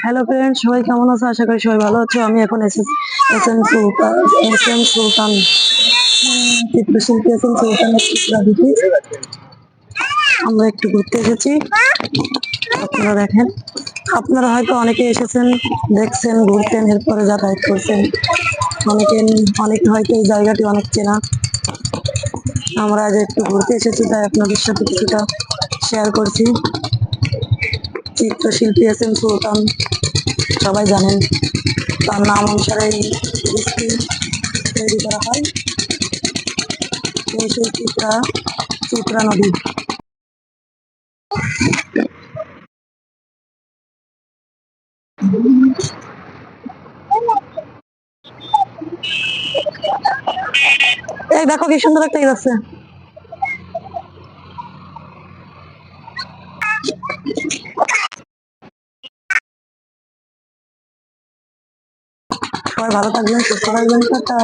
Hello friend, সবাই কেমন আছো? আশা করি সবাই ভালো আছো। আমি এখন এস এম সুলতান চিত্রশিল্পী সুলতানের চিত্রা দেখি। আমরা একটু ঘুরতে এসেছি, আপনারা দেখেন। আপনারা হয়তো অনেকে এসেছেন, দেখছেন, ঘুরতেন, এরপরে যাতায়াত করছেন। অনেকে হয়তো এই জায়গাটি অনেক চেনা। আমরা আজ একটু ঘুরতে এসেছি, তাই আপনাদের সাথে কিছুটা শেয়ার করছি। চিত্রশিল্পী সুলতান সবাই জানেন, তার নাম অনুসারে এই ব্রিজটি তৈরি করা হয়। সেই চিত্রা নদী। এই দেখো কি সুন্দর একটা আছে। সবাই ভালো থাকবেন, সুস্থ থাকবেন, টাটা।